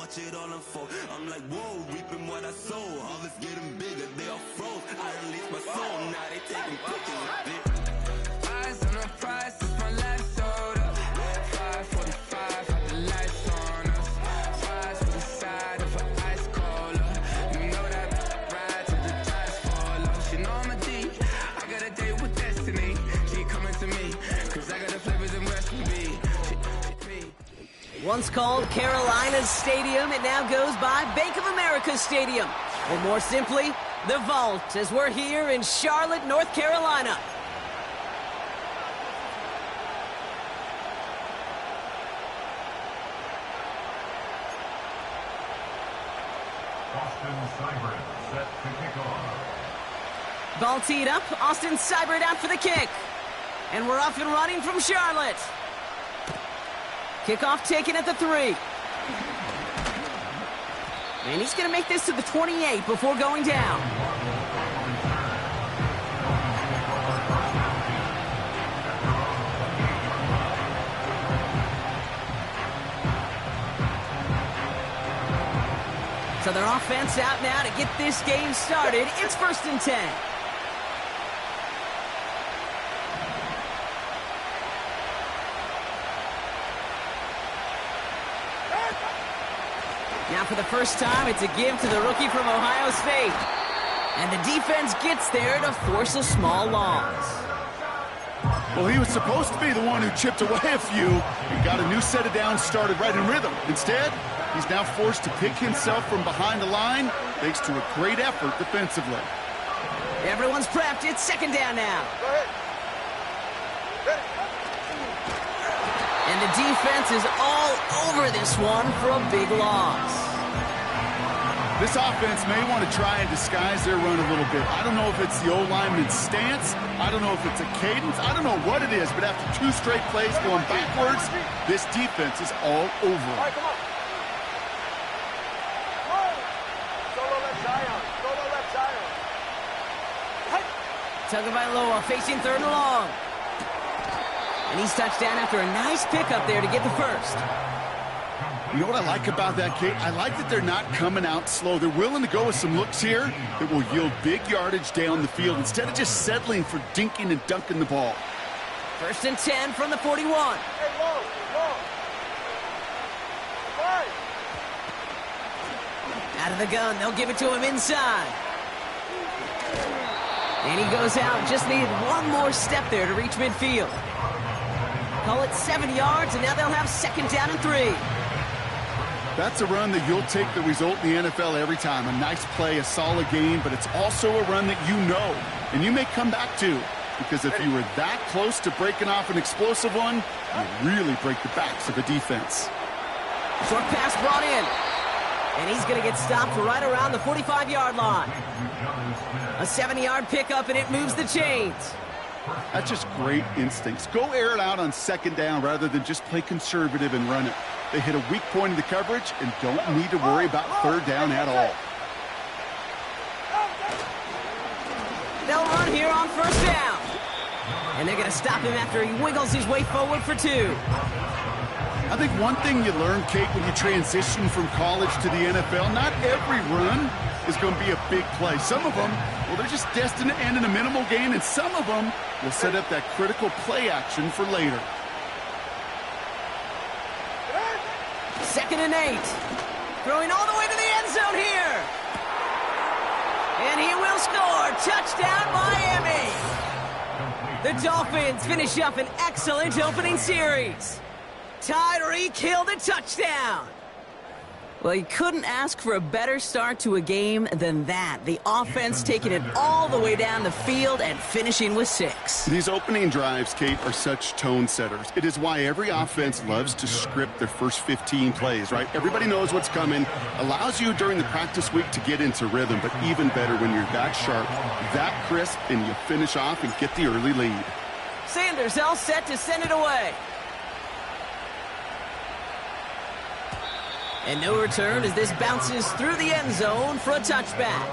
watch it all unfold. I'm like, whoa, reaping what I sow. Harvest getting bigger, they all froze. I release my soul, now they taking pictures of it. Eyes on the prize, it's my life sold up. 5:45, had the lights on us. Fries with the side of an ice cola. You know that ride till the tires fall off. You know I'm a D, I got a date with destiny. She coming to me, cause I got the flavors and recipe. Once called Carolina's Stadium, it now goes by Bank of America Stadium. Or more simply, the Vault, as we're here in Charlotte, North Carolina. Austin Seibert set to kick off. Ball teed up, Austin Seibert out for the kick. And we're off and running from Charlotte. Kickoff taken at the 3. And he's going to make this to the 28 before going down. So their offense out now to get this game started. It's 1st and 10. Now for the first time, it's a give to the rookie from Ohio State. And the defense gets there to force a small loss. Well, he was supposed to be the one who chipped away a few and got a new set of downs started right in rhythm. Instead, he's now forced to pick himself from behind the line thanks to a great effort defensively. Everyone's prepped. It's 2nd down now. And the defense is all over this one for a big loss. This offense may want to try and disguise their run a little bit. I don't know if it's the O-lineman's stance. I don't know if it's a cadence. I don't know what it is, but after 2 straight plays going backwards, this defense is all over them. Tagovailoa facing 3rd and long. And he's touched down after a nice pickup there to get the first. You know what I like about that, Kate? I like that they're not coming out slow. They're willing to go with some looks here that will yield big yardage down the field instead of just settling for dinking and dunking the ball. 1st and 10 from the 41. Out of the gun, they'll give it to him inside. And he goes out, just needed one more step there to reach midfield. Call it 7 yards, and now they'll have 2nd down and 3. That's a run that you'll take the result in the NFL every time. A nice play, a solid game, but it's also a run that you know, and you may come back to. Because if you were that close to breaking off an explosive one, you really break the backs of a defense. Short pass brought in. And he's going to get stopped right around the 45-yard line. A 70-yard pickup, and it moves the chains. That's just great instincts. Go air it out on 2nd down rather than just play conservative and run it. They hit a weak point in the coverage and don't need to worry about 3rd down at all. They'll run here on 1st down. And they're going to stop him after he wiggles his way forward for 2. I think one thing you learn, Kate, when you transition from college to the NFL, not every run is going to be a big play. Some of them, well, they're just destined to end in a minimal gain, and some of them will set up that critical play action for later. 2nd and 8. Throwing all the way to the end zone here. And he will score. Touchdown, Miami. The Dolphins finish up an excellent opening series. Tyreek Hill the touchdown. Well, you couldn't ask for a better start to a game than that. The offense taking it all the way down the field and finishing with 6. These opening drives, Kate, are such tone setters. It is why every offense loves to script their first 15 plays, right? Everybody knows what's coming. Allows you during the practice week to get into rhythm, but even better when you're that sharp, that crisp, and you finish off and get the early lead. Sanders all set to send it away. And no return as this bounces through the end zone for a touchback.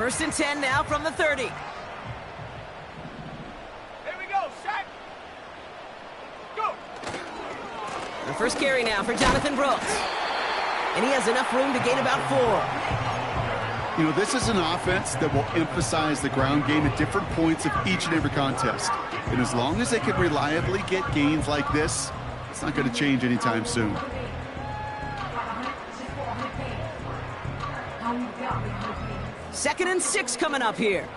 First and 10 now from the 30. Here we go, set. Go. The first carry now for Jonathan Brooks. And he has enough room to gain about 4. You know, this is an offense that will emphasize the ground game at different points of each and every contest. And as long as they can reliably get gains like this, it's not going to change anytime soon. Second and 6 coming up here.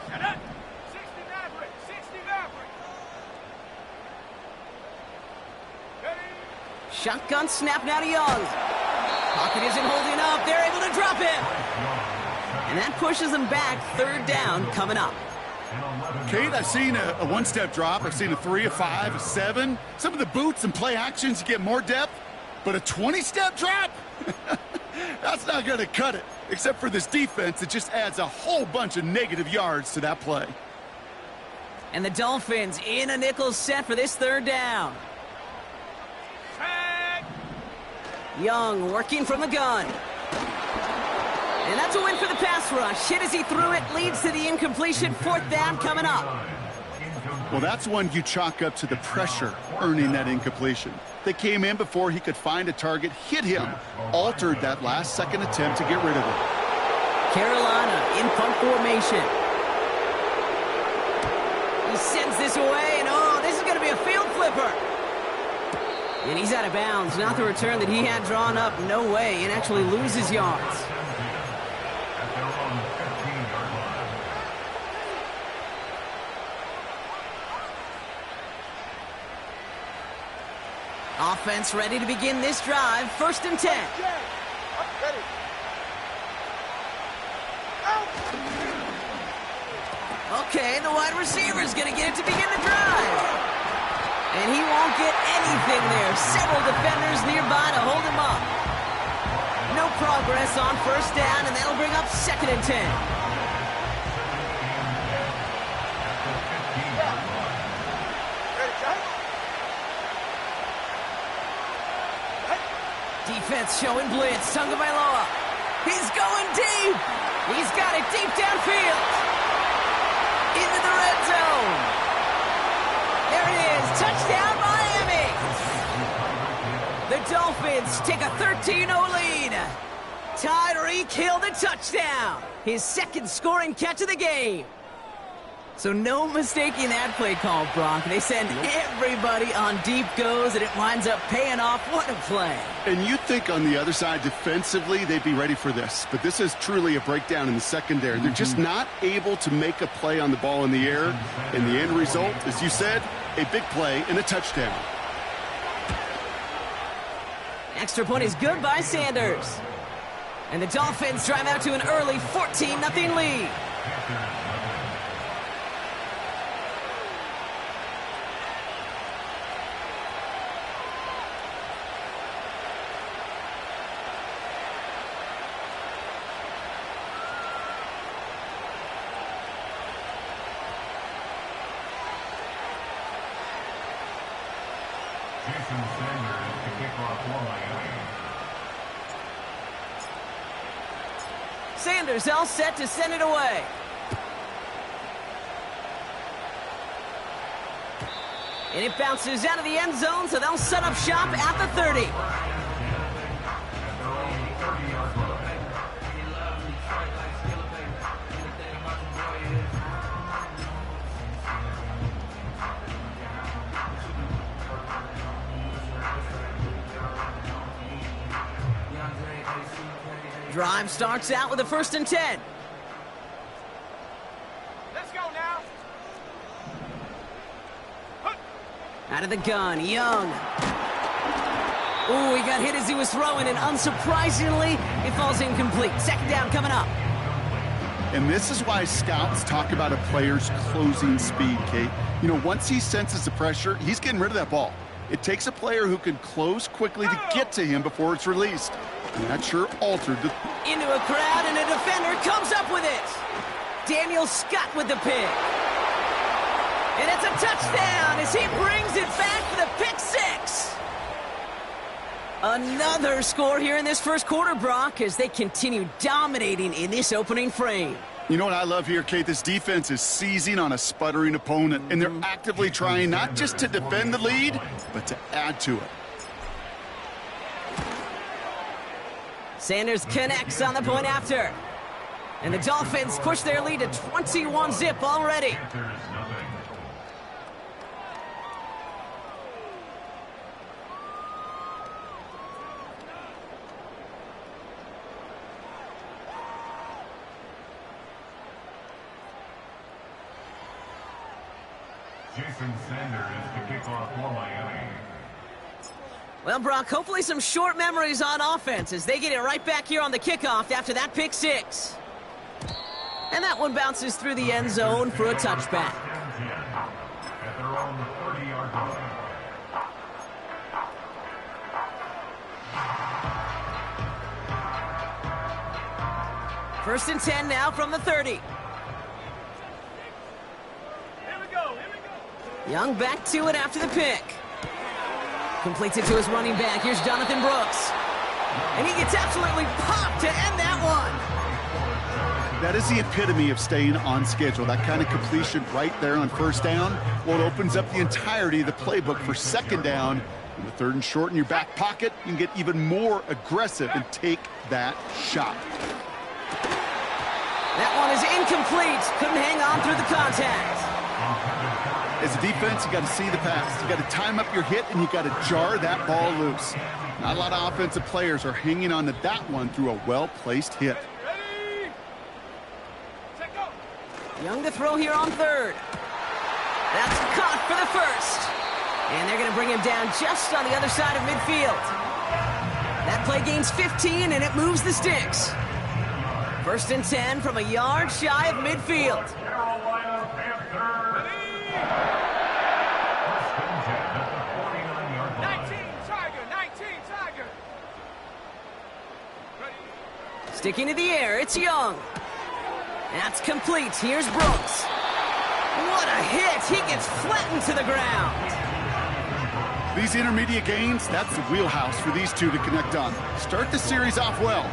Set up. 60 Maverick. 60 Maverick. Ready. Shotgun snap now to Young. Pocket isn't holding up. They're able to drop him. And that pushes them back. Third down coming up. Kate, I've seen a one-step drop. I've seen a 3, a 5, a 7. Some of the boots and play actions, you get more depth. But a 20-step drop? That's not going to cut it. Except for this defense, it just adds a whole bunch of negative yards to that play. And the Dolphins in a nickel set for this third down. Set. Young working from the gun. And that's a win for the pass rush. Hit as he threw it, leads to the incompletion. Fourth down coming up. Well, that's one you chalk up to the pressure earning that incompletion. They came in before he could find a target, hit him, altered that last-second attempt to get rid of it. Carolina in punt formation. He sends this away, and oh, this is going to be a field flipper. And he's out of bounds. Not the return that he had drawn up. No way. And actually loses yards. Offense ready to begin this drive. First and 10. Ready. Okay, the wide receiver's going to get it to begin the drive. And he won't get anything there. Several defenders nearby to hold him up. No progress on first down, and that'll bring up second and 10. Defense showing blitz. Tagovailoa. He's going deep. He's got it deep downfield. Into the red zone. There it is. Touchdown, Miami. The Dolphins take a 13-0 lead. Tyreek Hill the touchdown. His second scoring catch of the game. So no mistaking that play call, Brock. They send everybody on deep goes, and it winds up paying off. What a play. And you'd think on the other side, defensively, they'd be ready for this. But this is truly a breakdown in the secondary. They're just not able to make a play on the ball in the air. And the end result, as you said, a big play and a touchdown. Extra point is good by Sanders. And the Dolphins drive out to an early 14-0 lead. Jason Sanders to kick off for Miami. Sanders all set to send it away. And it bounces out of the end zone, so they'll set up shop at the 30. Drive starts out with a first and 10. Let's go now. Out of the gun, Young. Ooh, he got hit as he was throwing, and unsurprisingly, it falls incomplete. Second down coming up. And this is why scouts talk about a player's closing speed, Kate. You know, once he senses the pressure, he's getting rid of that ball. It takes a player who can close quickly to get to him before it's released. And that sure altered the... Into a crowd, and a defender comes up with it. Daniel Scott with the pick. And it's a touchdown as he brings it back for the pick six. Another score here in this first quarter, Brock, as they continue dominating in this opening frame. You know what I love here, Kate? This defense is seizing on a sputtering opponent, and they're actively trying not just to defend the lead, but to add to it. Sanders connects on the point after. And the Dolphins push their lead to 21-zip already. Jason Sanders to kick off for Miami. Well, Brock, hopefully some short memories on offense as they get it right back here on the kickoff after that pick six. And that one bounces through the end zone for a touchback. At their own 30-yard line. First and 10 now from the 30. Here we go. Young back to it after the pick. Completes it to his running back. Here's Jonathan Brooks. And he gets absolutely popped to end that one. That is the epitome of staying on schedule. That kind of completion right there on first down. Well, it opens up the entirety of the playbook for second down. In the third and short in your back pocket, you can get even more aggressive and take that shot. That one is incomplete. Couldn't hang on through the contact. As a defense, you got to see the pass. You got to time up your hit, and you got to jar that ball loose. Not a lot of offensive players are hanging on to that one through a well-placed hit. Ready? Set, go. Young to throw here on third. That's caught for the first. And they're going to bring him down just on the other side of midfield. That play gains 15, and it moves the sticks. First and 10 from a yard shy of midfield. Carolina Panthers. Ready? 19 Tiger. Ready? Sticking to the air, it's Young. That's complete. Here's Brooks. What a hit. He gets flattened to the ground. These intermediate gains, that's the wheelhouse for these two to connect on. Start the series off well.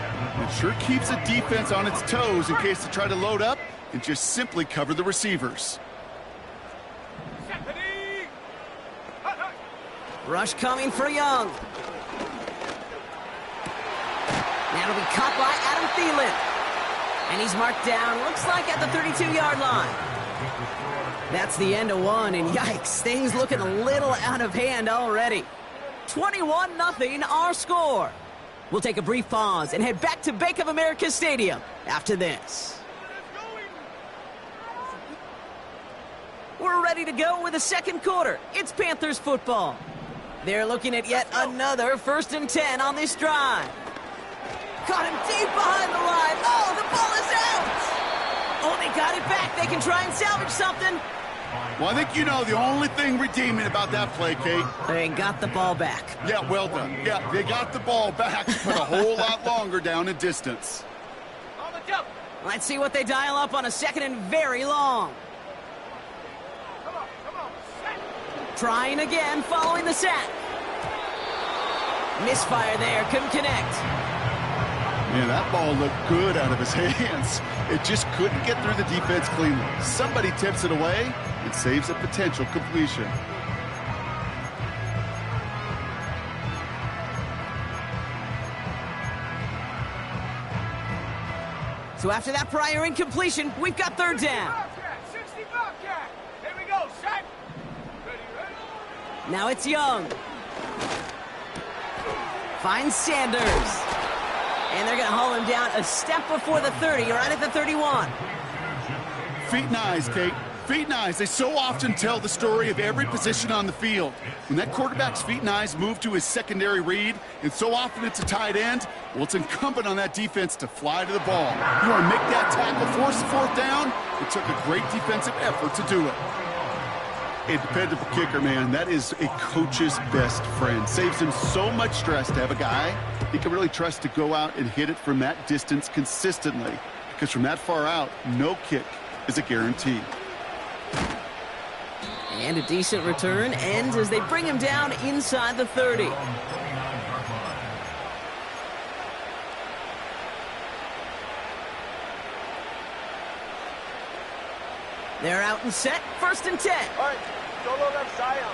It sure keeps the defense on its toes in case they try to load up and just simply cover the receivers. Set, ready? Hut, hut. Rush coming for Young. That'll be caught by Adam Thielen. And he's marked down, looks like at the 32-yard line. That's the end of one, and yikes, things looking a little out of hand already. 21-0 our score. We'll take a brief pause and head back to Bank of America Stadium after this. We're ready to go with the second quarter. It's Panthers football. They're looking at yet another first and 10 on this drive. Caught him deep behind the line. Oh, the ball is out! Oh, they got it back. They can try and salvage something. Well, I think you know the only thing redeeming about that play, Kate. They got the ball back. Yeah, well done. Yeah, they got the ball back, but a whole lot longer down in distance. On the jump. Let's see what they dial up on a second and very long. Come on. Set. Trying again following the sack. Misfire there, couldn't connect. Man, that ball looked good out of his hands. It just couldn't get through the defense cleanly. Somebody tips it away and saves a potential completion. So after that prior incompletion, we've got third down. Bobcat, 60 Bobcat. Here we go. Set. Ready? Now it's Young. Finds Sanders. And they're going to haul him down a step before the 30, right at the 31. Feet and eyes, Kate. Feet and eyes. They so often tell the story of every position on the field. When that quarterback's feet and eyes move to his secondary read, and so often it's a tight end, well, it's incumbent on that defense to fly to the ball. You want to make that tackle, force the fourth down? It took a great defensive effort to do it. A dependable kicker, man, that is a coach's best friend. Saves him so much stress to have a guy he can really trust to go out and hit it from that distance consistently. Because from that far out, no kick is a guarantee. And a decent return ends as they bring him down inside the 30. They're out and set, 1st and 10. All right, solo left Zion.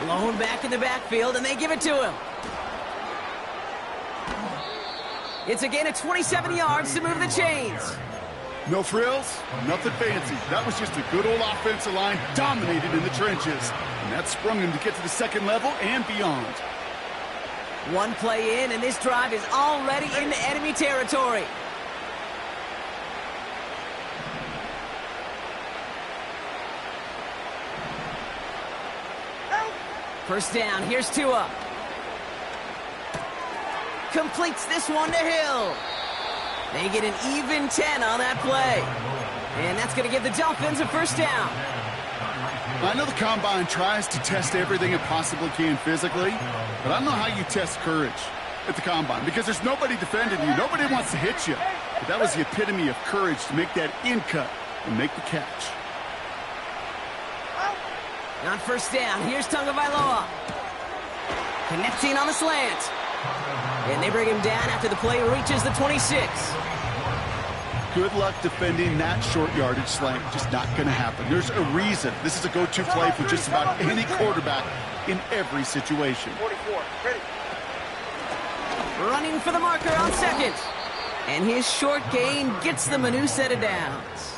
Blown back in the backfield, and they give it to him. It's a gain of 27 yards to move the chains. No frills, nothing fancy. That was just a good old offensive line dominated in the trenches. And that sprung him to get to the second level and beyond. One play in, and this drive is already into enemy territory. First down, here's Tua. Completes this one to Hill. They get an even 10 on that play. And that's going to give the Dolphins a first down. I know the Combine tries to test everything it possibly can physically, but I don't know how you test courage at the Combine because there's nobody defending you. Nobody wants to hit you. But that was the epitome of courage to make that in cut and make the catch. On first down, here's Tagovailoa. Connecting on the slant. And they bring him down after the play reaches the 26. Good luck defending that short yardage slant. Just not going to happen. There's a reason. This is a go-to play for just about any quarterback in every situation. 44, ready. Running for the marker on second. And his short gain gets them a new set of downs.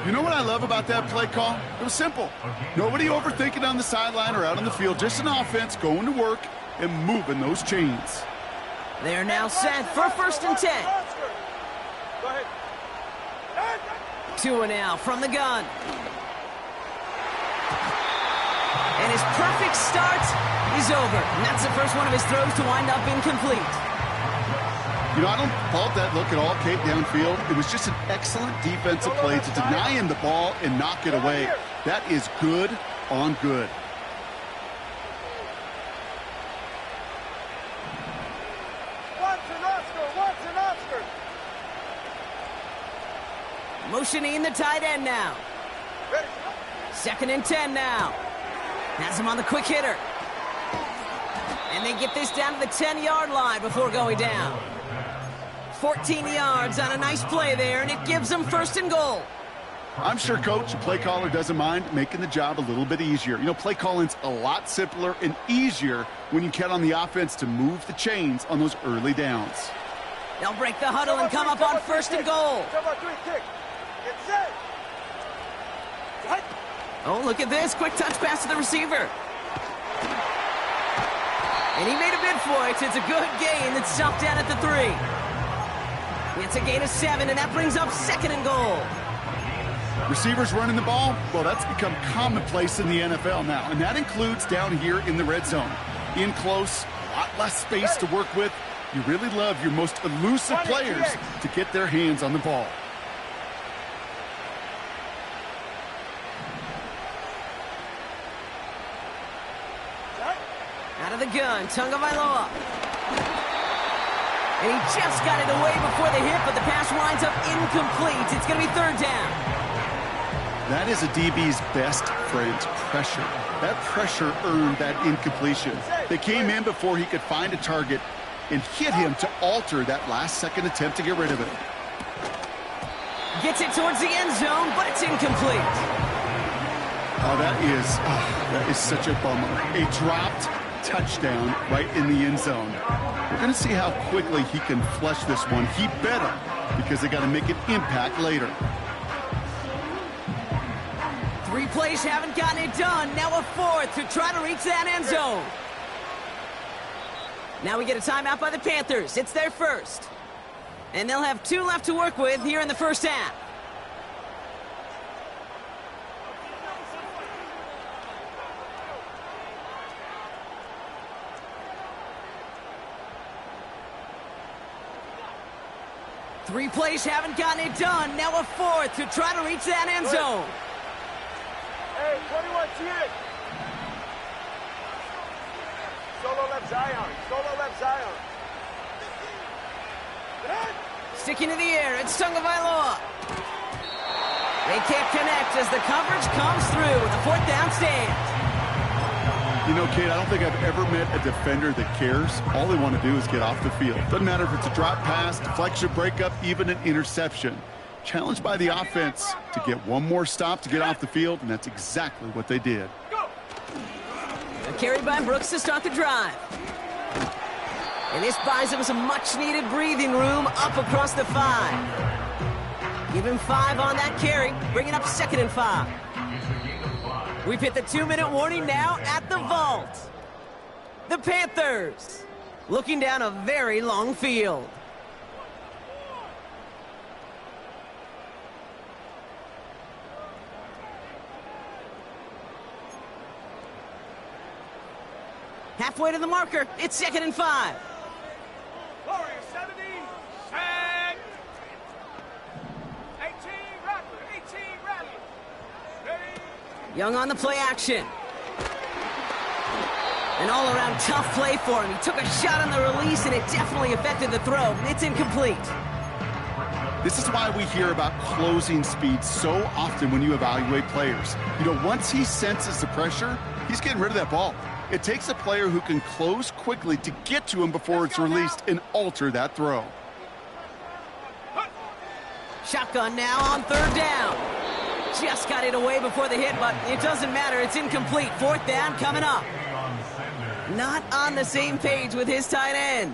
You know what I love about that play call? It was simple. Nobody overthinking on the sideline or out on the field. Just an offense going to work and moving those chains. They're now set for 1st and 10. Go ahead. Tua now from the gun. And his perfect start is over. And that's the first one of his throws to wind up incomplete. You know, I don't fault that look at all, Kate, downfield. It was just an excellent defensive play to deny him the ball and knock it away. That is good on good. Watson, Oscar. Motioning the tight end now. Ready. 2nd and 10 now. Has him on the quick hitter. And they get this down to the 10-yard line before going down. 14 yards on a nice play there, and it gives them 1st and goal. I'm sure, Coach, the play caller doesn't mind making the job a little bit easier. You know, play calling's a lot simpler and easier when you count on the offense to move the chains on those early downs. They'll break the huddle and come up on 1st and goal. Get set. Oh, look at this. Quick touch pass to the receiver. And he made a bid for it. It's a good gain that's stopped down at the 3. It's a gain of 7, and that brings up 2nd and goal. Receivers running the ball, well, that's become commonplace in the NFL now, and that includes down here in the red zone. In close, a lot less space to work with. You really love your most elusive players to get their hands on the ball. Out of the gun, Tagovailoa. And he just got it away before the hit, but the pass winds up incomplete. It's going to be 3rd down. That is a DB's best friend, pressure. That pressure earned that incompletion. They came in before he could find a target and hit him to alter that last-second attempt to get rid of it. Gets it towards the end zone, but it's incomplete. Oh, that is such a bummer. A dropped touchdown right in the end zone. We're going to see how quickly he can flush this one. He better, because they got to make an impact later. 3 plays haven't gotten it done. Now a 4th to try to reach that end zone. Now we get a timeout by the Panthers. It's their first. And they'll have 2 left to work with here in the first half. Three plays haven't gotten it done. Now a 4th to try to reach that end zone. Hey, 21, T8. Solo left Zion. Solo left Zion. Sticking to the air, it's Tagovailoa. They can't connect as the coverage comes through. The 4th down stand. You know, Kate, I don't think I've ever met a defender that cares. All they want to do is get off the field. Doesn't matter if it's a drop pass, deflection, breakup, even an interception. Challenged by the offense to get one more stop to get off the field, and that's exactly what they did. A carry by Brooks to start the drive. And this buys him some much-needed breathing room up across the 5. Give him 5 on that carry, bring it up 2nd and 5. We've hit the 2-minute warning now at the vault. The Panthers looking down a very long field. Halfway to the marker, it's 2nd and 5. Warrior 70, set. 18, Rattler, 18, Rattler. Ready? Young on the play action. An all-around tough play for him. He took a shot on the release, and it definitely affected the throw. It's incomplete. This is why we hear about closing speed so often when you evaluate players. You know, once he senses the pressure, he's getting rid of that ball. It takes a player who can close quickly to get to him before it's released and alter that throw. Shotgun now on 3rd down. Just got it away before the hit, but it doesn't matter. It's incomplete. 4th down coming up. Not on the same page with his tight end.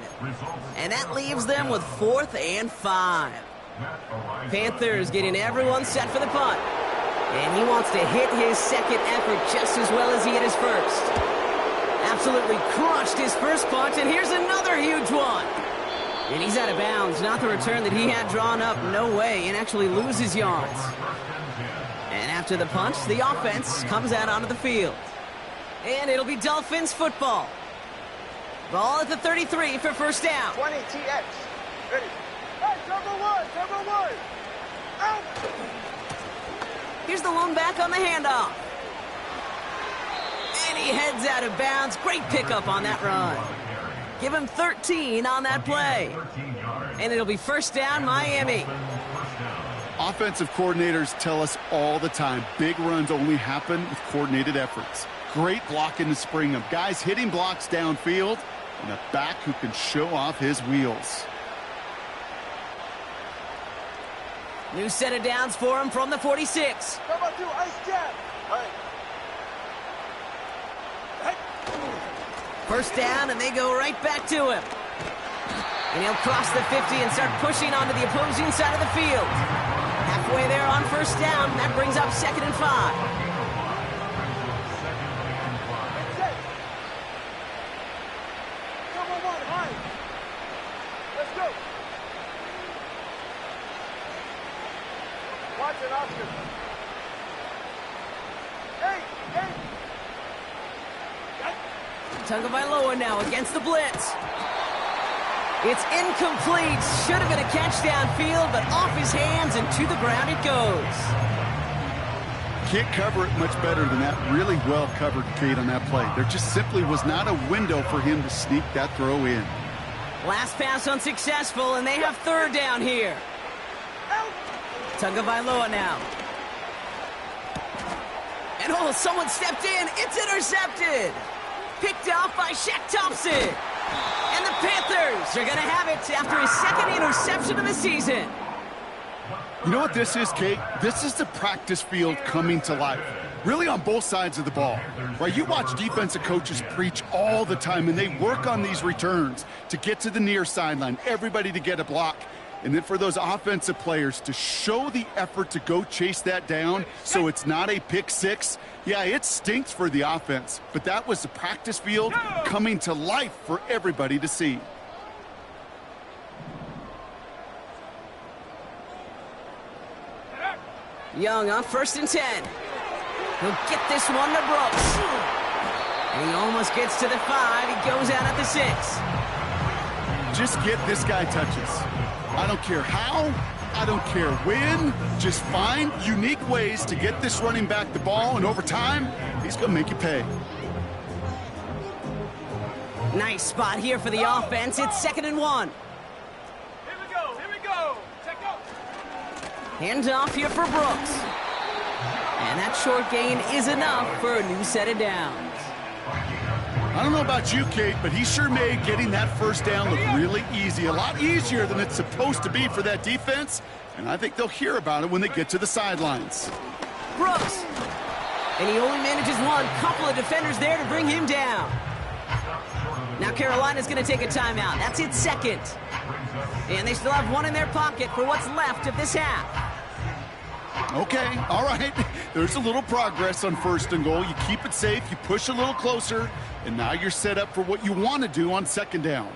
And that leaves them with 4th and 5. Panthers getting everyone set for the punt. And he wants to hit his second effort just as well as he hit his first. Absolutely crushed his first punt, and here's another huge one. And he's out of bounds. Not the return that he had drawn up. No way. And actually loses yards. And after the punt, the offense comes out onto the field. And it'll be Dolphins football. Ball at the 33 for 1st down. 20, TX. Ready? Hey, number one. Out. Here's the lone back on the handoff. And he heads out of bounds. Great pickup on that run. Give him 13 on that play. And it'll be 1st down, Miami. Offensive coordinators tell us all the time, big runs only happen with coordinated efforts. Great blocking to spring them. Guys hitting blocks downfield, and a back who can show off his wheels. New set of downs for him from the 46. Number 2, ice jab. Hey. 1st down, and they go right back to him. And he'll cross the 50 and start pushing onto the opposing side of the field. Halfway there on 1st down, that brings up 2nd and 5. Tagovailoa now against the blitz. It's incomplete. Should have been a catch downfield, but off his hands and to the ground it goes. Can't cover it much better than that. Really well covered, Kate, on that play. There just simply was not a window for him to sneak that throw in. Last pass unsuccessful, and they have 3rd down here. Tagovailoa now. And oh, someone stepped in. It's intercepted. Picked off by Shaq Thompson. And the Panthers are going to have it after his 2nd interception of the season. You know what this is, Kate? This is the practice field coming to life. Really on both sides of the ball. Right? You watch defensive coaches preach all the time, and they work on these returns to get to the near sideline, everybody to get a block. And then for those offensive players to show the effort to go chase that down so it's not a pick six. Yeah, it stinks for the offense, but that was the practice field coming to life for everybody to see. Young on 1st and 10. He'll get this one to Brooks. And he almost gets to the 5. He goes out at the 6. Just get this guy touches. I don't care how, I don't care when. Just find unique ways to get this running back the ball, and over time, he's going to make you pay. Nice spot here for the offense. It's 2nd and 1. Here we go. Check out. Hand off here for Brooks. And that short gain is enough for a new set of downs. I don't know about you, Kate, but he sure made getting that first down look really easy. A lot easier than it's supposed to be for that defense. And I think they'll hear about it when they get to the sidelines. Brooks. And he only manages one. Couple of defenders there to bring him down. Now Carolina's going to take a timeout. That's its second. And they still have one in their pocket for what's left of this half. Okay, all right. There's a little progress on 1st and goal. You keep it safe, you push a little closer, and now you're set up for what you want to do on 2nd down.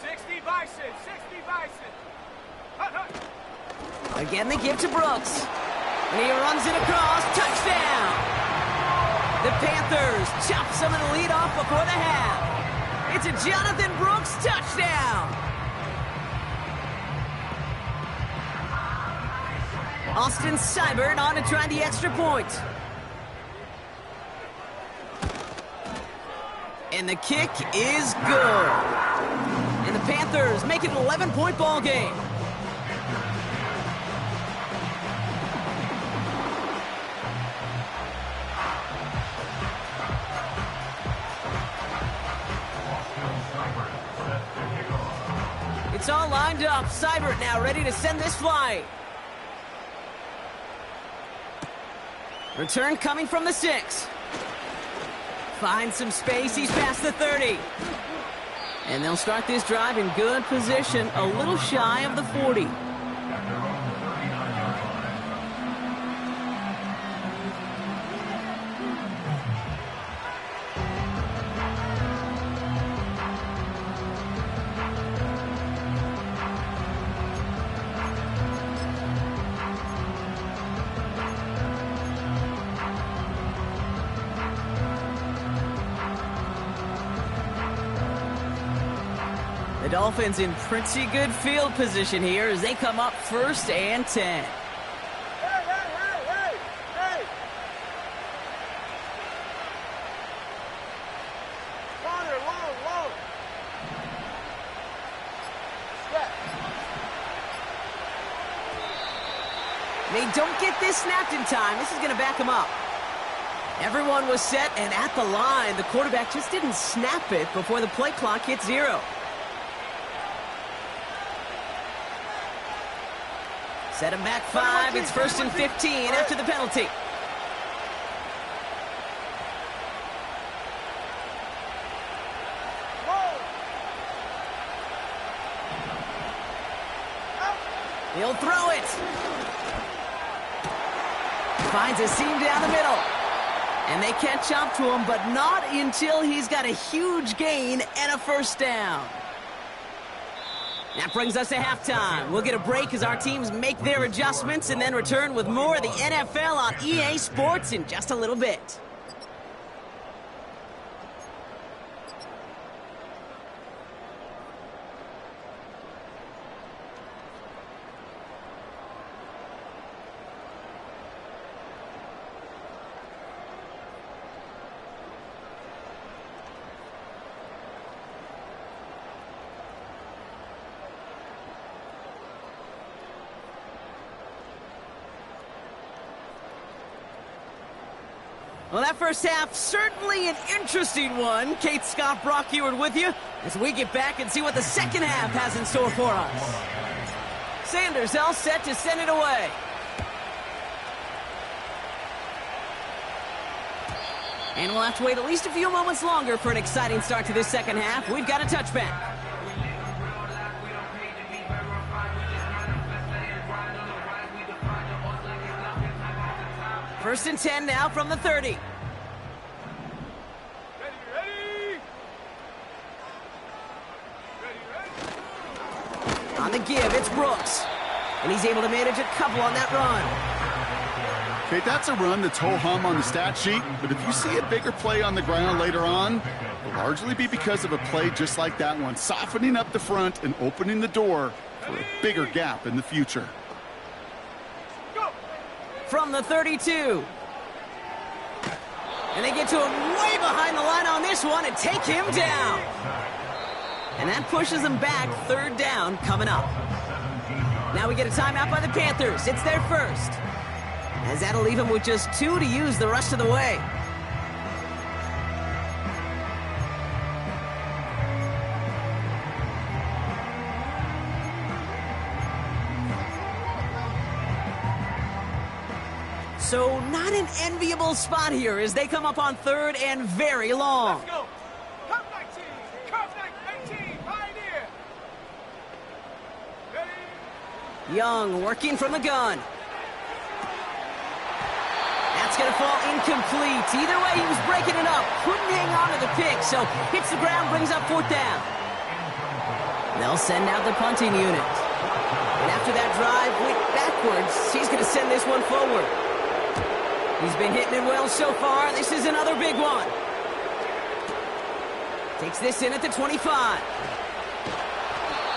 60 Bison, 60 Bison. Again, they give to Brooks. And he runs it across. Touchdown! The Panthers chop some of the lead off before the half. It's a Jonathan Brooks touchdown! Austin Seibert on to try the extra point. And the kick is good. And the Panthers make it an 11-point ball game. It's all lined up. Seibert now ready to send this flight. Return coming from the 6. Finds some space. He's past the 30. And they'll start this drive in good position, a little shy of the 40. The Dolphins in pretty good field position here as they come up 1st and 10. Hey! Corner, long. Step. They don't get this snapped in time. This is going to back them up. Everyone was set and at the line. The quarterback just didn't snap it before the play clock hit 0. Set him back 5. It's 1st and 15 after the penalty. He'll throw it. Finds a seam down the middle. And they catch up to him, but not until he's got a huge gain and a 1st down. That brings us to halftime. We'll get a break as our teams make their adjustments and then return with more of the NFL on EA Sports in just a little bit. Well, that first half, certainly an interesting one. Kate Scott, Brock Ewart with you as we get back and see what the second half has in store for us. Sanders all set to send it away. And we'll have to wait at least a few moments longer for an exciting start to this second half. We've got a touchback. 1st and 10 now from the 30. On the give, it's Brooks. And he's able to manage a couple on that run. Okay, that's a run that's ho-hum on the stat sheet, but if you see a bigger play on the ground later on, it'll largely be because of a play just like that one, softening up the front and opening the door for a bigger gap in the future. From the 32. And they get to him way behind the line on this one and take him down. And that pushes them back. 3rd down coming up. Now we get a timeout by the Panthers. It's their first. As that'll leave them with just 2 to use the rest of the way. So not an enviable spot here as they come up on 3rd and very long. Let's go. Come 19. Come 19. Pioneer. Ready? Young working from the gun. That's going to fall incomplete. Either way, he was breaking it up. Couldn't hang on to the pick, so hits the ground, brings up 4th down. They'll send out the punting unit. And after that drive went backwards, he's going to send this one forward. He's been hitting it well so far. This is another big one. Takes this in at the 25.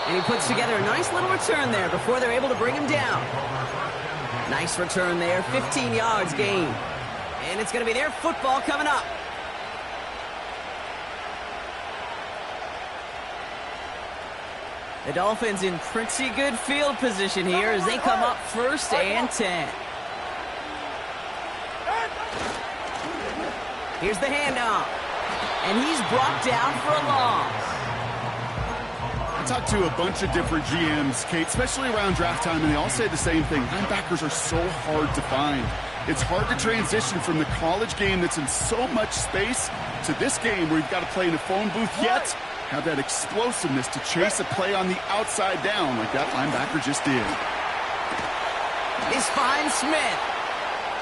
And he puts together a nice little return there before they're able to bring him down. Nice return there, 15 yards gain. And it's going to be their football coming up. The Dolphins in pretty good field position here as they come up 1st and 10. Here's the handoff. And he's brought down for a loss. I talked to a bunch of different GMs, Kate, especially around draft time, and they all say the same thing. Linebackers are so hard to find. It's hard to transition from the college game that's in so much space to this game where you've got to play in a phone booth yet have that explosiveness to chase a play on the outside down like that linebacker just did. This finds Smith.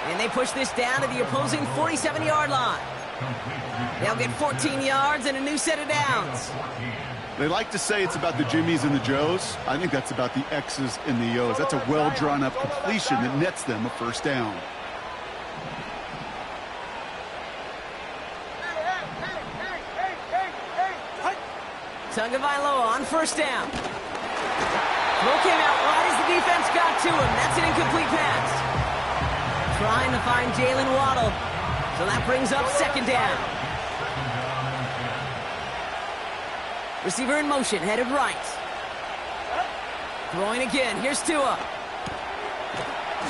And they push this down to the opposing 47-yard line. They'll get 14 yards and a new set of downs. They like to say it's about the Jimmies and the Joes. I think that's about the X's and the O's. That's a well-drawn-up completion that nets them a 1st down. Tagovailoa on 1st down. Throw came out right as the defense got to him. That's an incomplete pass. Trying to find Jalen Waddle. So that brings up 2nd down. Receiver in motion, headed right. Throwing again. Here's Tua.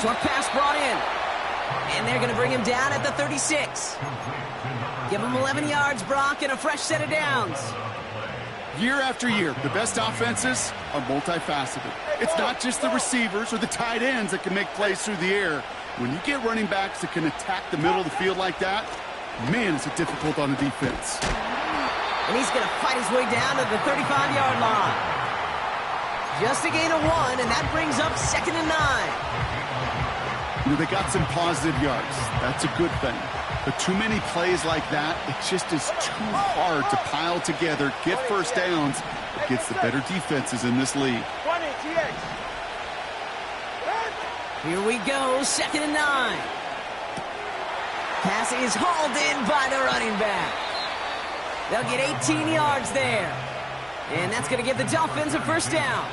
Short pass brought in. And they're going to bring him down at the 36. Give him 11 yards, Brock, and a fresh set of downs. Year after year, the best offenses are multifaceted. It's not just the receivers or the tight ends that can make plays through the air. When you get running backs that can attack the middle of the field like that, man, is it difficult on the defense. And he's going to fight his way down to the 35-yard line. Just a gain of 1, and that brings up 2nd and 9. You know, they got some positive yards. That's a good thing. But too many plays like that, it just is too hard to pile together, get 1st downs against the better defenses in this league. Here we go, 2nd and 9. Pass is hauled in by the running back. They'll get 18 yards there. And that's going to give the Dolphins a 1st down.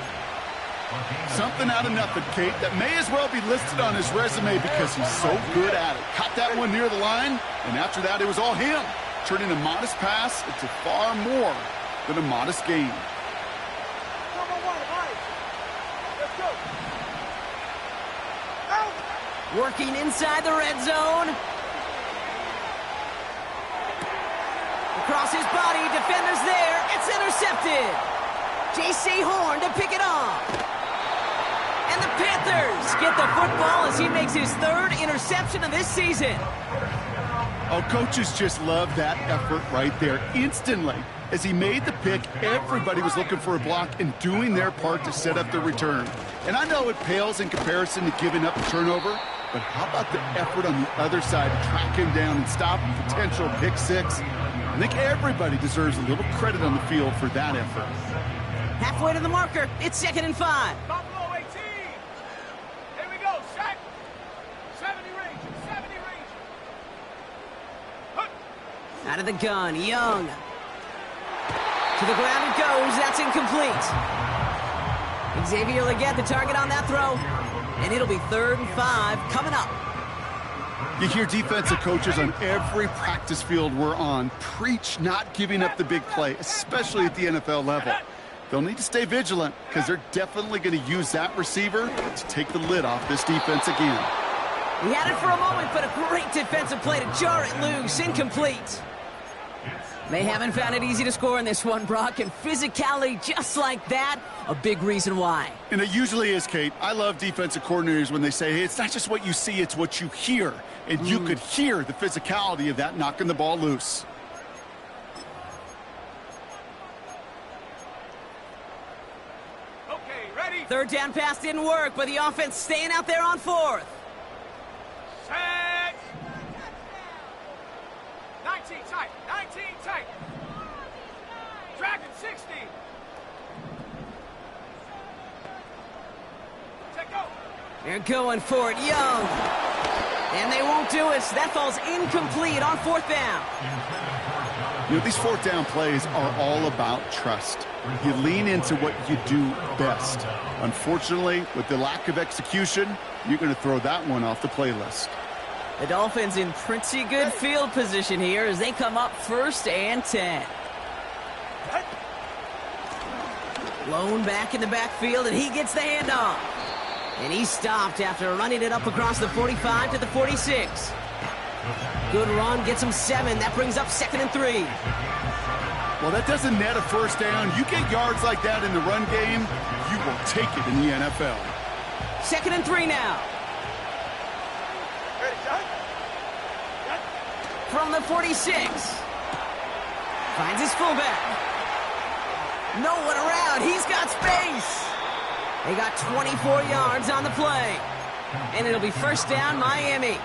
Something out of nothing, Kate, that may as well be listed on his resume because he's so good at it. Caught that one near the line, and after that it was all him, turning a modest pass into far more than a modest gain. Working inside the red zone. Across his body, defenders there. It's intercepted. J.C. Horn to pick it off. And the Panthers get the football as he makes his 3rd interception of this season. Oh, coaches just love that effort right there. Instantly, as he made the pick, everybody was looking for a block and doing their part to set up the return. And I know it pales in comparison to giving up a turnover, but how about the effort on the other side to track him down and stop a potential pick 6? I think everybody deserves a little credit on the field for that effort. Halfway to the marker, it's 2nd and 5. Buffalo 18. Here we go, set. 70 range, 70 range. Out of the gun, Young. To the ground it goes, that's incomplete. Xavier Legette, the target on that throw. And it'll be 3rd and 5 coming up. You hear defensive coaches on every practice field we're on preach not giving up the big play, especially at the NFL level. They'll need to stay vigilant because they're definitely going to use that receiver to take the lid off this defense again. He had it for a moment, but a great defensive play to jar it loose. Incomplete. They haven't found it easy to score in this one, Brock, and physicality just like that, a big reason why. And it usually is, Kate. I love defensive coordinators when they say, hey, it's not just what you see, it's what you hear. And you could hear the physicality of that knocking the ball loose. Okay, ready? Third down pass didn't work, but the offense staying out there on fourth. Set. 19 tight. 19 tight. Dragon 60. Check go. They're going for it, Young. And they won't do it. So that falls incomplete on fourth down. You know, these fourth down plays are all about trust. You lean into what you do best. Unfortunately, with the lack of execution, you're going to throw that one off the playlist. The Dolphins in pretty good field position here as they come up 1st and 10. Lone back in the backfield, and he gets the handoff. And he stopped after running it up across the 45 to the 46. Good run, gets him 7. That brings up 2nd and 3. Well, that doesn't net a first down. You get yards like that in the run game, you will take it in the NFL. 2nd and 3 now. From the 46. Finds his fullback. No one around. He's got space. They got 24 yards on the play. And it'll be 1st down, Miami.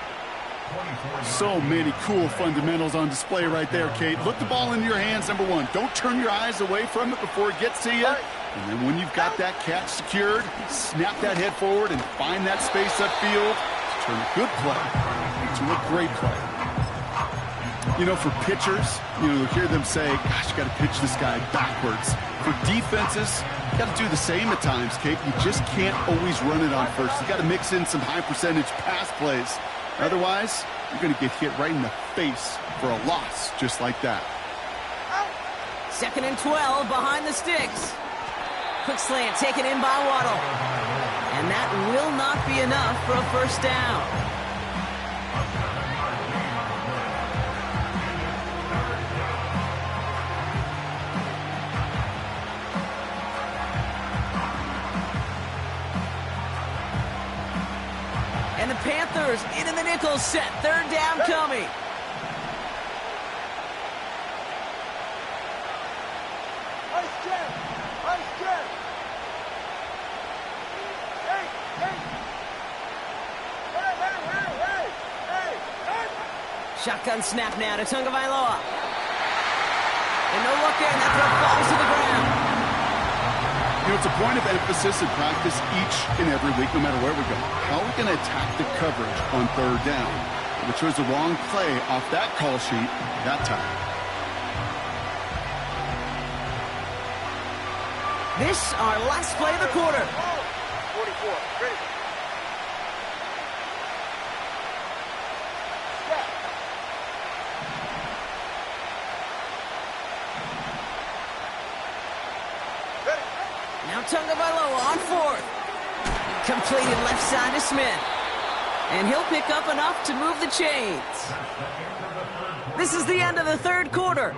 So many cool fundamentals on display right there, Kate. Look the ball into your hands, number one. Don't turn your eyes away from it before it gets to you. And then when you've got that catch secured, snap that head forward and find that space upfield to turn a good play into a great play. You know, for pitchers, you'll hear them say, gosh, you got to pitch this guy backwards. For defenses, you got to do the same at times, Kate. You just can't always run it on first. You got to mix in some high percentage pass plays. Otherwise, you're going to get hit right in the face for a loss just like that. 2nd and 12 behind the sticks. Quick slant taken in by Waddle. And that will not be enough for a 1st down. And the Panthers into the nickel set. 3rd down coming. Nice jam. Nice jam. Hey. Shotgun snap now to Tagovailoa. And no look there, and that throw falls to the ground. You know, it's a point of emphasis in practice each and every week, no matter where we go. How are we going to attack the coverage on 3rd down? We chose the wrong play off that call sheet that time. This, our last play of the quarter. 44. Ready. Now Tagovailoa on 4th. Completed left side to Smith. And he'll pick up enough to move the chains. This is the end of the 3rd quarter.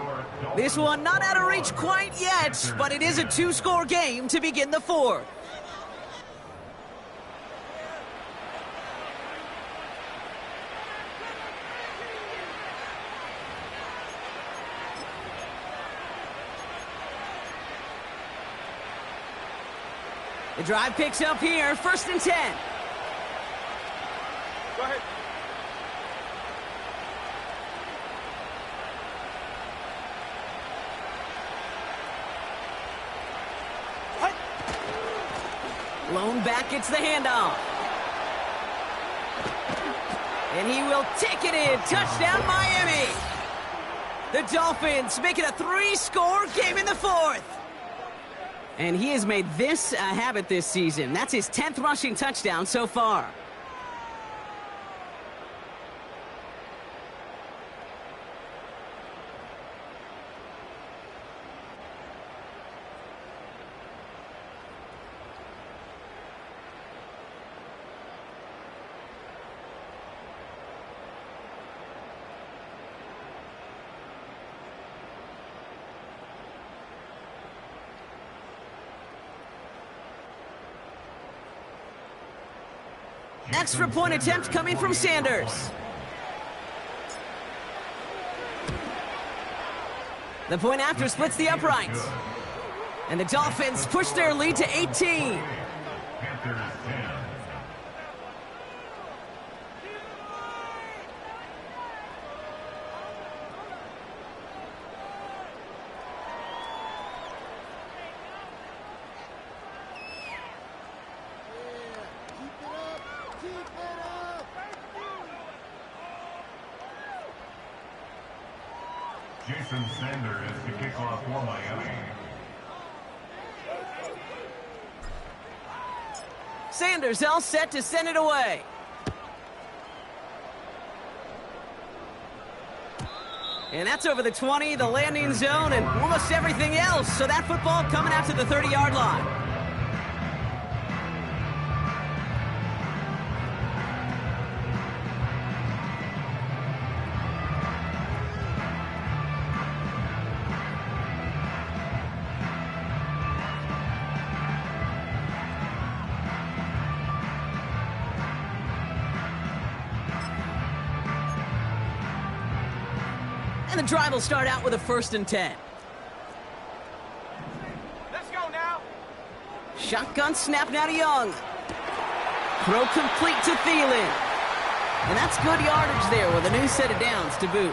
This one not out of reach quite yet, but it is a 2-score game to begin the 4th. The drive picks up here, 1st and 10. Go ahead. Lone back gets the handoff. And he will take it in. Touchdown, Miami. The Dolphins make it a 3-score game in the 4th. And he has made this a habit this season. That's his 10th rushing touchdown so far. Extra point attempt coming from Sanders. The point after splits the uprights. And the Dolphins push their lead to 18. Panthers 10. Jason Sanders to kick off for Miami. Sanders all set to send it away. And that's over the 20, the landing zone, and almost everything else. So that football coming out to the 30-yard line. And the drive will start out with a 1st and 10. Let's go now. Shotgun snap now to Young. Throw complete to Thielen. And that's good yardage there with a new set of downs to boot.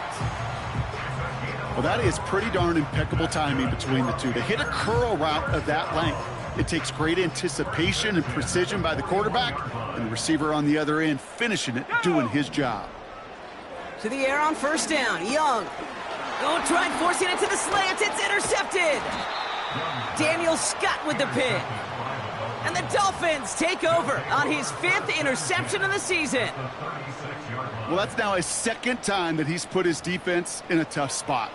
Well, that is pretty darn impeccable timing between the two. To hit a curl route of that length, it takes great anticipation and precision by the quarterback, and the receiver on the other end finishing it, doing his job. To the air on 1st down. Young. Oh, tried forcing it to the slants. It's intercepted. Daniel Scott with the pick. And the Dolphins take over on his 5th interception of the season. Well, that's now his 2nd time that he's put his defense in a tough spot.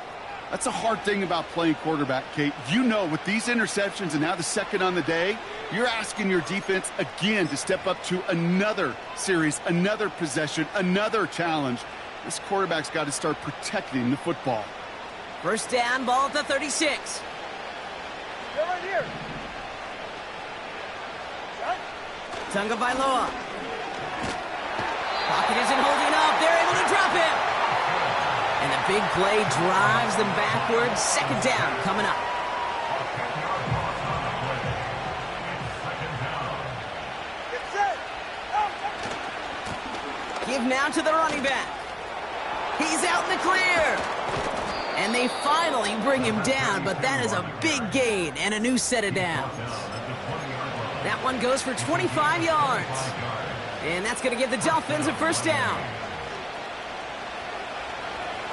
That's a hard thing about playing quarterback, Kate. You know, with these interceptions and now the 2nd on the day, you're asking your defense again to step up to another series, another possession, another challenge. This quarterback's got to start protecting the football. 1st down, ball at the 36. They're right here. Tunga Bailoa. Pocket isn't holding up. They're able to drop him. And the big play drives them backwards. 2nd down coming up. Get set. Give now to the running back. He's out in the clear. And they finally bring him down, but that is a big gain and a new set of downs. That one goes for 25 yards. And that's going to give the Dolphins a 1st down.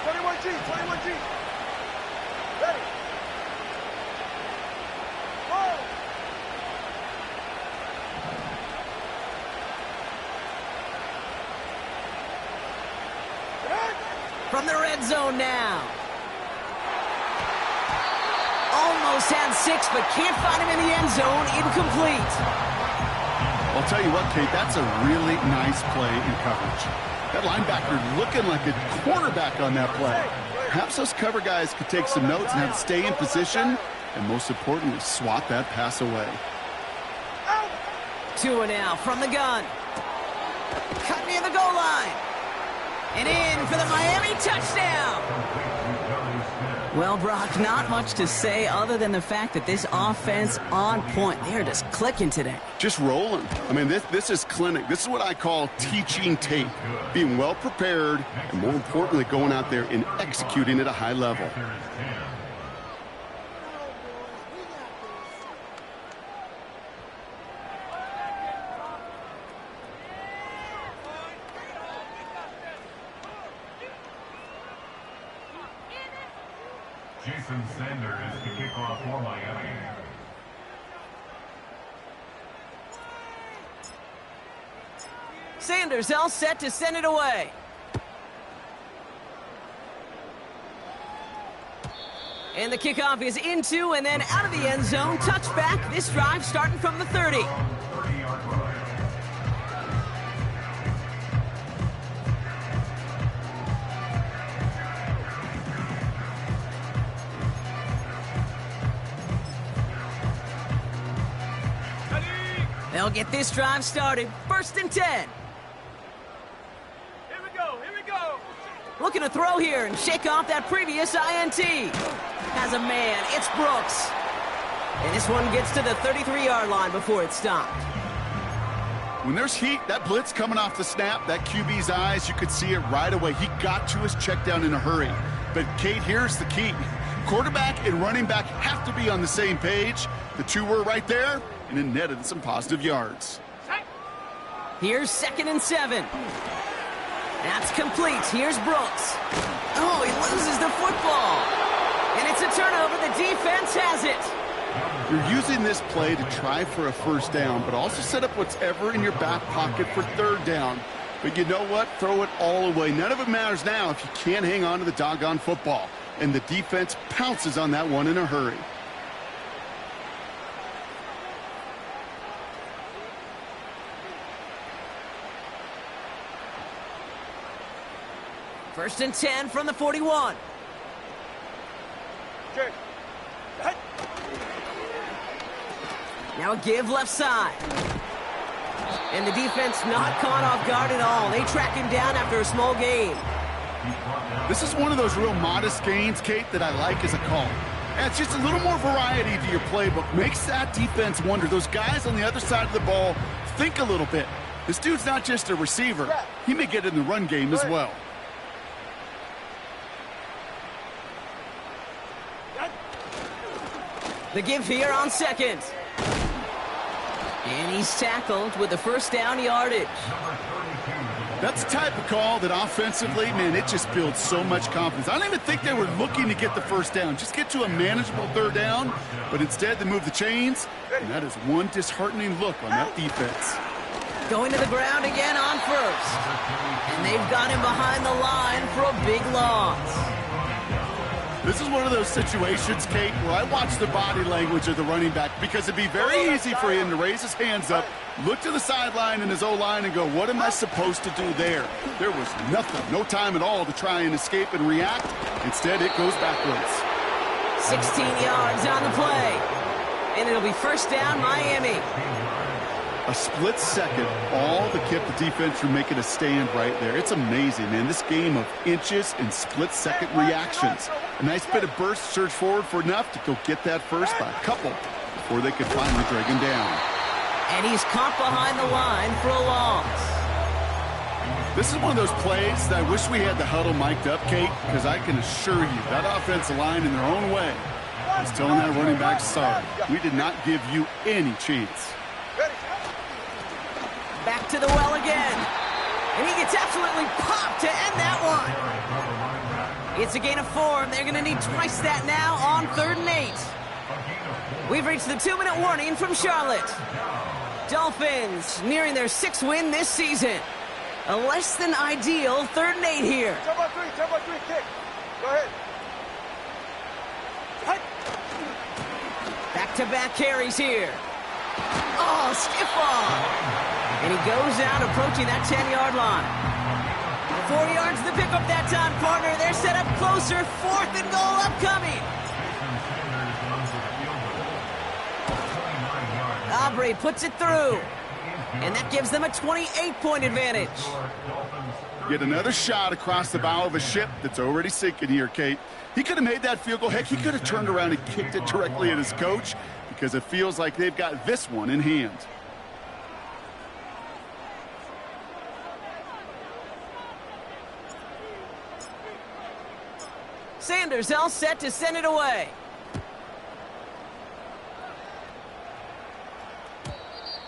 21G, 21G. Ready. Roll. From the red zone now. Almost had 6, but can't find him in the end zone. Incomplete. I'll tell you what, Kate, that's a really nice play in coverage. That linebacker looking like a quarterback on that play. Perhaps those cover guys could take some notes and have to stay in position, and most importantly, swat that pass away. 2 now from the gun. Cut near the goal line. And in for the Miami touchdown. Well, Brock, not much to say other than the fact that this offense on point. They're just clicking today. Just rolling. I mean, this is clinic. This is what I call teaching tape. Being well prepared, and more importantly, going out there and executing at a high level. Jason Sanders to kick off for Miami. Sanders all set to send it away. And the kickoff is into and then out of the end zone. Touchback. This drive starting from the 30. 30-yard line. They'll get this drive started. 1st and 10. looking to throw here and shake off that previous INT. Has a man. It's Brooks. And this one gets to the 33-yard line before it's stopped. When there's heat, that blitz coming off the snap, that QB's eyes, you could see it right away. He got to his check down in a hurry. But, Kate, here's the key. Quarterback and running back have to be on the same page. The two were right there, and it netted some positive yards. Here's 2nd and 7. That's complete. Here's Brooks. Oh, he loses the football. And it's a turnover. The defense has it. You're using this play to try for a first down, but also set up whatever in your back pocket for 3rd down. But you know what? Throw it all away. None of it matters now if you can't hang on to the doggone football. And the defense pounces on that one in a hurry. First and 10 from the 41. Okay. Now a give left side. And the defense not caught off guard at all. They track him down after a small gain. This is one of those real modest gains, Kate, that I like as a call. And it's just a little more variety to your playbook. Makes that defense wonder. Those guys on the other side of the ball think a little bit. This dude's not just a receiver. He may get in the run game as well. The give here on 2nd. And he's tackled with the first down yardage. That's the type of call that offensively, man, it just builds so much confidence. I don't even think they were looking to get the first down. Just get to a manageable 3rd down. But instead, they move the chains. And that is one disheartening look on that defense. Going to the ground again on 1st. And they've got him behind the line for a big loss. This is one of those situations, Kate, where I watch the body language of the running back because it'd be very easy for him to raise his hands up, look to the sideline in his O-line and go, what am I supposed to do there? There was nothing, no time at all to try and escape and react. Instead, it goes backwards. 16 yards on the play. And it'll be first down, Miami. A split second, all that kept the defense from making a stand right there. It's amazing, man. This game of inches and split-second reactions. A nice bit of burst, surge forward for enough to go get that first by a couple before they could finally drag him down. And he's caught behind the line for a loss. This is one of those plays that I wish we had the huddle mic'd up, Kate, because I can assure you that offensive line in their own way is telling that running back, sorry, we did not give you any chance. Back to the well again. And he gets absolutely popped to end that one. It's a gain of 4, and they're going to need twice that now on 3rd and 8. We've reached the 2-minute warning from Charlotte. Dolphins nearing their 6th win this season. A less than ideal 3rd and 8 here. 10-by-3, kick. Go ahead. Back-to-back carries here. Oh, skip off. And he goes down, approaching that 10-yard line. 4 yards to pick up that time, partner. They're set up closer. 4th and goal upcoming. Aubrey puts it through. And that gives them a 28-point advantage. Yet another shot across the bow of a ship that's already sinking here, Kate. He could have made that field goal. Heck, he could have turned around and kicked it directly at his coach because it feels like they've got this one in hand. Sanders all set to send it away.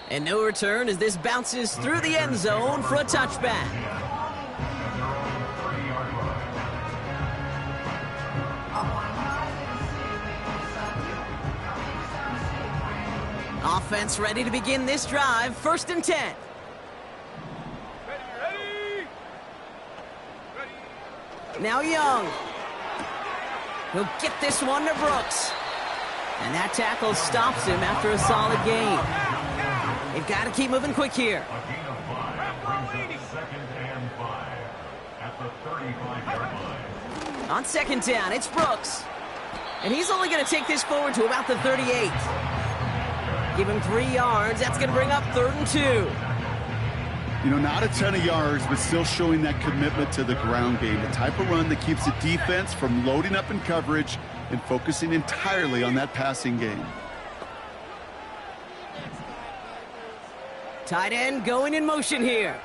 And no return as this bounces through the end zone for a touchback. Offense ready to begin this drive. 1st and 10. Now Young. He'll get this one to Brooks. And that tackle stops him after a solid gain. They've got to keep moving quick here. A gain of 5 brings up 2nd and 5 at the 35-yard line. On 2nd down, it's Brooks. And he's only going to take this forward to about the 38. Give him 3 yards. That's going to bring up 3rd and 2. You know, not a ton of yards, but still showing that commitment to the ground game. The type of run that keeps the defense from loading up in coverage and focusing entirely on that passing game. Tight end going in motion here.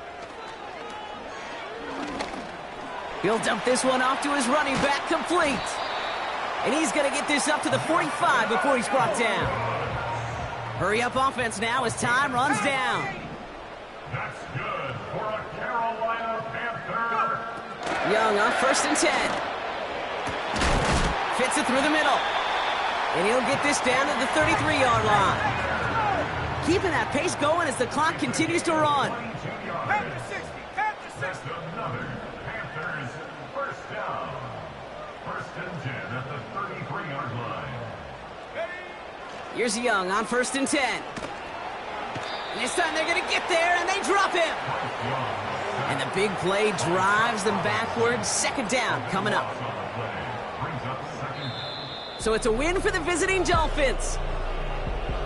He'll dump this one off to his running back, complete. And he's going to get this up to the 45 before he's brought down. Hurry up offense now as time runs down. That's good for a Carolina Panther. Young on 1st and 10. Fits it through the middle. And he'll get this down to the 33-yard line. Keeping that pace going as the clock continues to run. Panther 60, Panther 60. That's another Panthers first down. 1st and 10 at the 33-yard line. Here's Young on 1st and 10. And this time they're going to get there, and they drop him. And the big play drives them backwards. 2nd down coming up. So it's a win for the visiting Dolphins.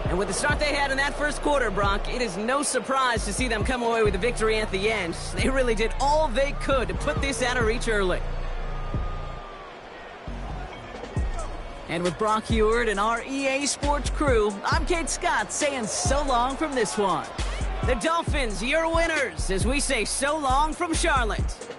And with the start they had in that first quarter, Brock, it is no surprise to see them come away with a victory at the end. They really did all they could to put this out of reach early. And with Brock Heward and our EA Sports crew, I'm Kate Scott saying so long from this one. The Dolphins, your winners, as we say so long from Charlotte.